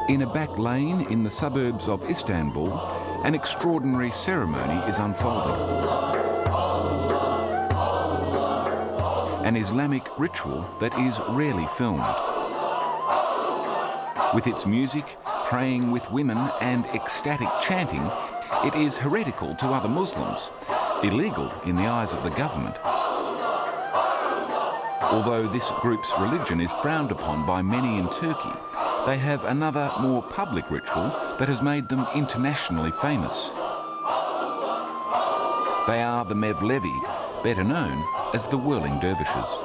In a back lane in the suburbs of Istanbul, an extraordinary ceremony is unfolding. An Islamic ritual that is rarely filmed. With its music, praying with women and ecstatic chanting, it is heretical to other Muslims, illegal in the eyes of the government. Although this group's religion is frowned upon by many in Turkey, they have another, more public ritual that has made them internationally famous. They are the Mevlevi, better known as the Whirling Dervishes.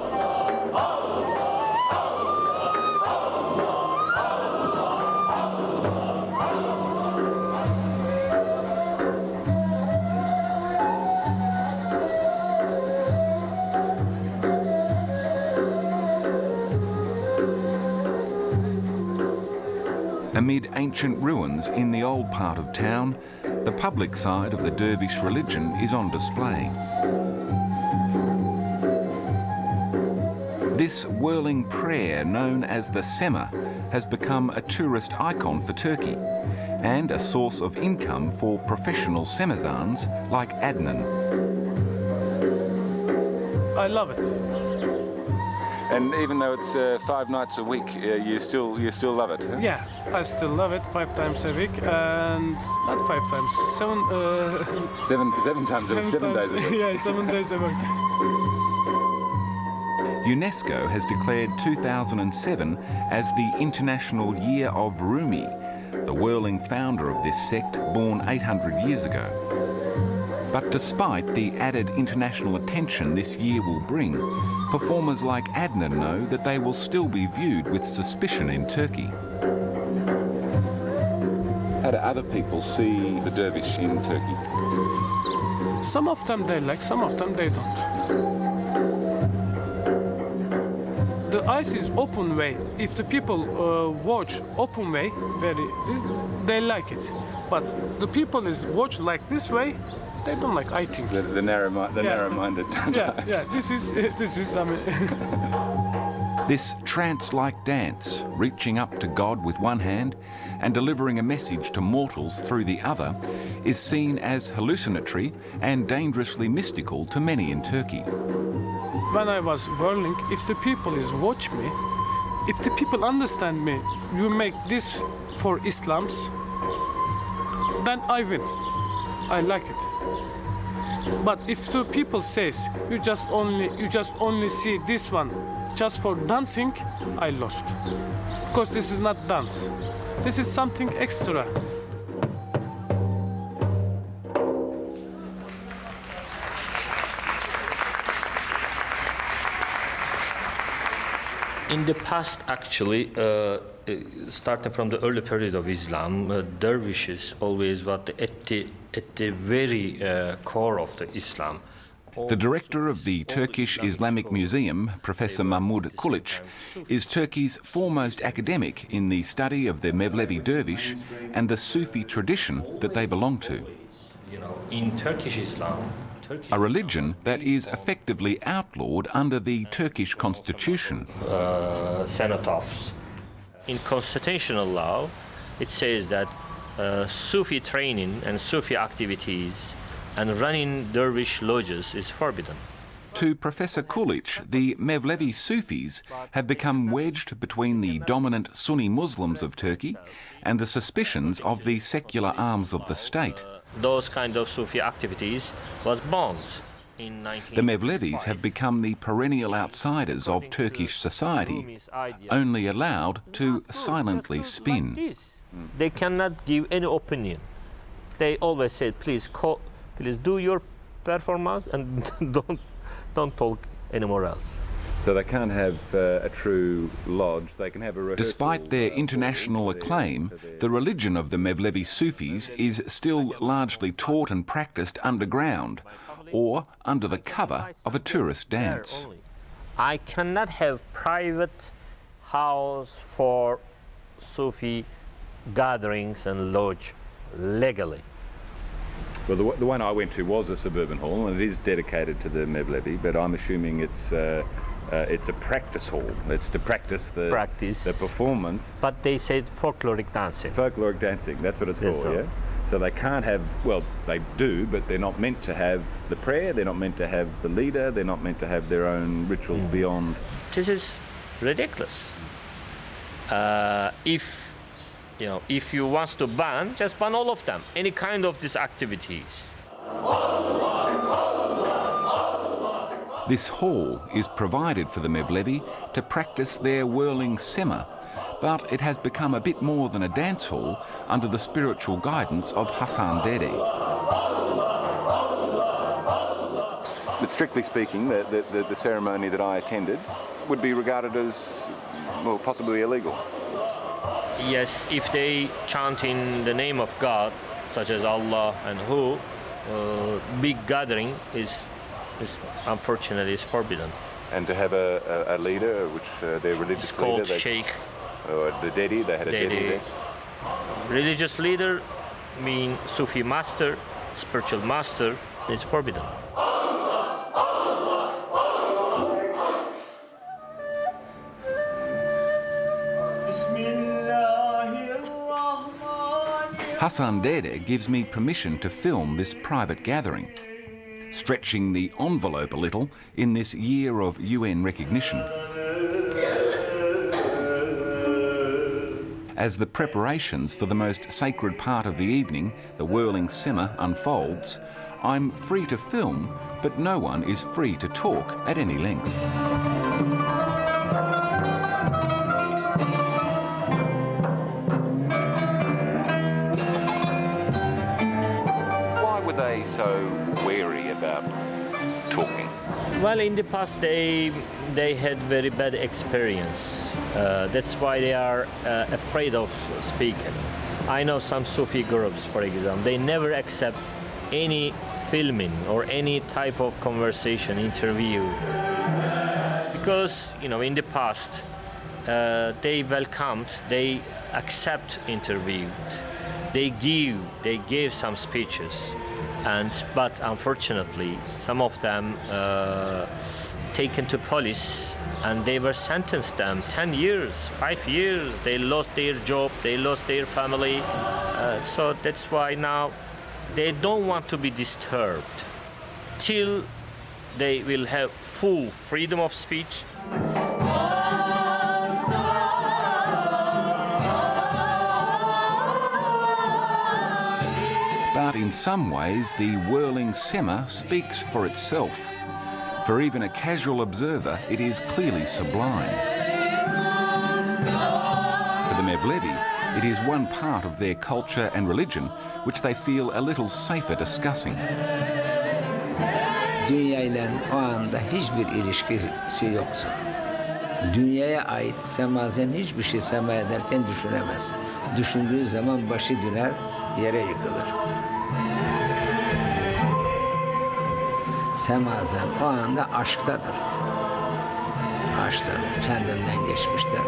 Amid ancient ruins in the old part of town, the public side of the Dervish religion is on display. This whirling prayer, known as the sema, has become a tourist icon for Turkey and a source of income for professional semazans like Adnan. I love it. And even though it's 5 nights a week, you still love it? Huh? Yeah, I still love it 5 times a week, and not 5 times, 7. 7 times, 7 days a week. Yeah, 7 days a week. UNESCO has declared 2007 as the International Year of Rumi, the whirling founder of this sect born 800 years ago. But despite the added international attention this year will bring, performers like Adnan know that they will still be viewed with suspicion in Turkey. How do other people see the dervish in Turkey? Some of them they like, some of them they don't. The eyes is open way. If the people watch open way, they like it. But the people is watch like this way, they don't like, I think. The narrow-minded. Yeah. This is. This trance-like dance, reaching up to God with one hand and delivering a message to mortals through the other, is seen as hallucinatory and dangerously mystical to many in Turkey. When I was whirling, if the people is watch me, if the people understand me, you make this for Islams, then I win. I like it. But if the people says you just only see this one just for dancing, I lost. Because this is not dance. This is something extra. In the past, actually, starting from the early period of Islam, dervishes always were at the very core of the Islam. The director of the Turkish Islamic Museum, Professor Mahmud Kulic, is Turkey's foremost academic in the study of the Mevlevi Dervish and the Sufi tradition that they belong to. In Turkish Islam, a religion that is effectively outlawed under the Turkish constitution. Cenotaphs. In constitutional law, it says that Sufi training and Sufi activities and running dervish lodges is forbidden. To Professor Kulic, the Mevlevi Sufis have become wedged between the dominant Sunni Muslims of Turkey and the suspicions of the secular arms of the state. Those kind of Sufi activities was banned in 1955. The Mevlevis have become the perennial outsiders of Turkish society, only allowed to silently spin. They cannot give any opinion. They always said, please do your performance and don't talk anymore else. So they can't have a true lodge, they can have a rehearsal. Despite their international acclaim, the religion of the Mevlevi Sufis is still largely taught and practiced underground or under the cover of a tourist dance. I cannot have private house for Sufi gatherings and lodge legally. Well, the one I went to was a suburban hall, and it is dedicated to the Mevlevi, but I'm assuming it's it's a practice hall. It's to practice the performance. But they said folkloric dancing. Folkloric dancing, that's what it's Yes, for, sir. yeah? So they can't have, well, they do, but they're not meant to have the prayer, they're not meant to have the leader, they're not meant to have their own rituals beyond. This is ridiculous. If you want to ban, just ban all of them. Any kind of these activities. This hall is provided for the Mevlevi to practice their whirling sema, but it has become a bit more than a dance hall under the spiritual guidance of Hasan Dede. But strictly speaking, the ceremony that I attended would be regarded as, well, possibly illegal. Yes, if they chant in the name of God, such as Allah and who, big gathering is unfortunately is forbidden. And to have a leader, which their religious It's called leader, sheikh. or the Dedi, they had a Dedi there. Religious leader mean Sufi master, spiritual master is forbidden. Hasan Dede gives me permission to film this private gathering, stretching the envelope a little in this year of UN recognition. As the preparations for the most sacred part of the evening, the whirling sema, unfolds, I'm free to film, but no one is free to talk at any length. Why were they so wary about talking? Well, in the past they had very bad experience. That's why they are afraid of speaking. I know some Sufi groups, for example, they never accept any filming or any type of conversation, interview. Because, in the past, they welcomed, they accept interviews. They gave some speeches. But unfortunately, some of them taken to police and they were sentenced them 10 years, 5 years. They lost their job, they lost their family. So that's why now they don't want to be disturbed till they will have full freedom of speech. But in some ways, the whirling sema speaks for itself. For even a casual observer, it is clearly sublime. For the Mevlevi, it is one part of their culture and religion which they feel a little safer discussing. Dünya ile o anda hiçbir ilişkisi yoktur. Dünyaya ait semazen hiçbir şey sema ederken düşünemez. Düşündüğü zaman başı döner, yere yıkılır. Semazen o anda aşktadır. Aşktadır, kendinden geçmiştir.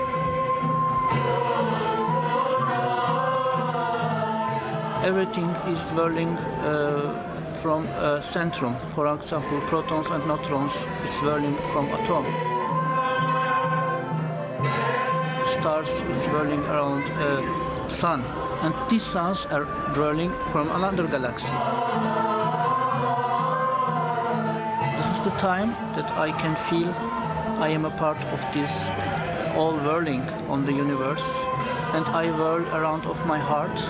Everything is whirling from centrum. For example, protons and neutrons is whirling from atom. Stars is whirling around sun, and these suns are whirling from another galaxy. This is the time that I can feel I am a part of this all whirling on the universe, and I whirl around of my heart.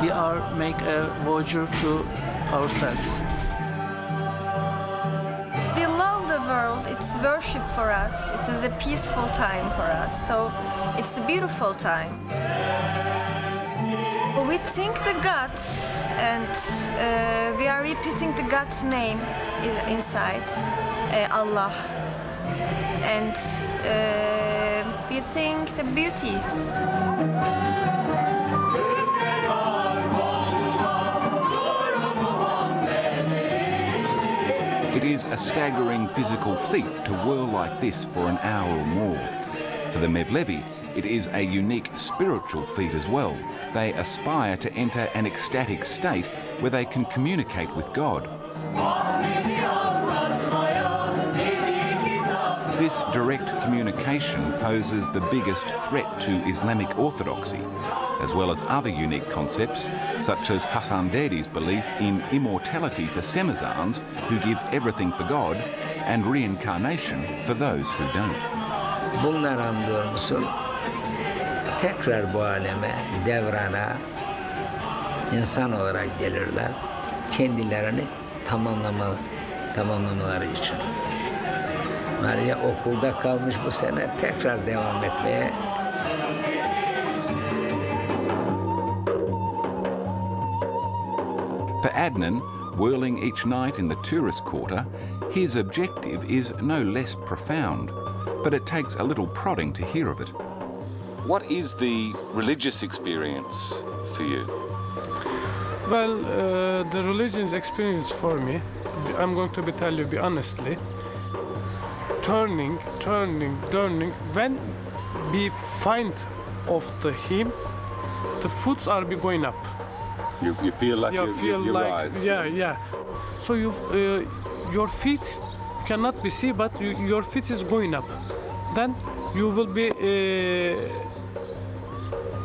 We are make a voyager to ourselves. We love the world. It's worship for us. It is a peaceful time for us. So it's a beautiful time. We think the God, and we are repeating the God's name inside Allah, and we think the beauties. It is a staggering physical feat to whirl like this for an hour or more. For the Mevlevi, it is a unique spiritual feat as well. They aspire to enter an ecstatic state where they can communicate with God. This direct communication poses the biggest threat to Islamic orthodoxy, as well as other unique concepts, such as Hasan Dedi's belief in immortality for semizans who give everything for God, and reincarnation for those who don't. Bunlar anlıyor musun? Tekrar bu aleme, devrana insan olarak gelirler. Kendilerini tamamlamaları için. Ayrıca okulda kalmış bu sene tekrar devam etmeye. For Adnan, whirling each night in the tourist quarter, his objective is no less profound, but it takes a little prodding to hear of it. What is the religious experience for you? Well, the religious experience for me, I'm going to tell you honestly, turning. When we find of the hymn, the foots are be going up. You feel like you rise. Yeah. So your feet cannot be seen, but your feet is going up. Then you will be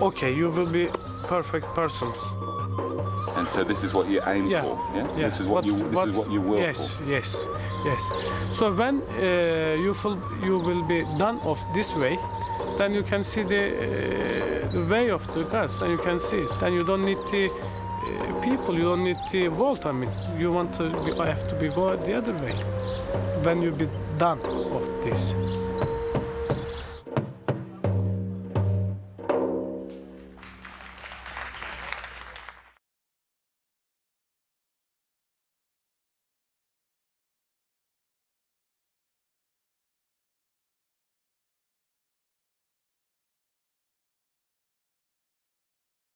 okay. You will be perfect persons. And so this is what you aim for, yeah? This is what you work for. Yes. So when you will be done of this way, then you can see the way of the gods. Then you can see it. Then you don't need the people. You don't need the vault. I mean, I have to be go the other way. When you be done of this.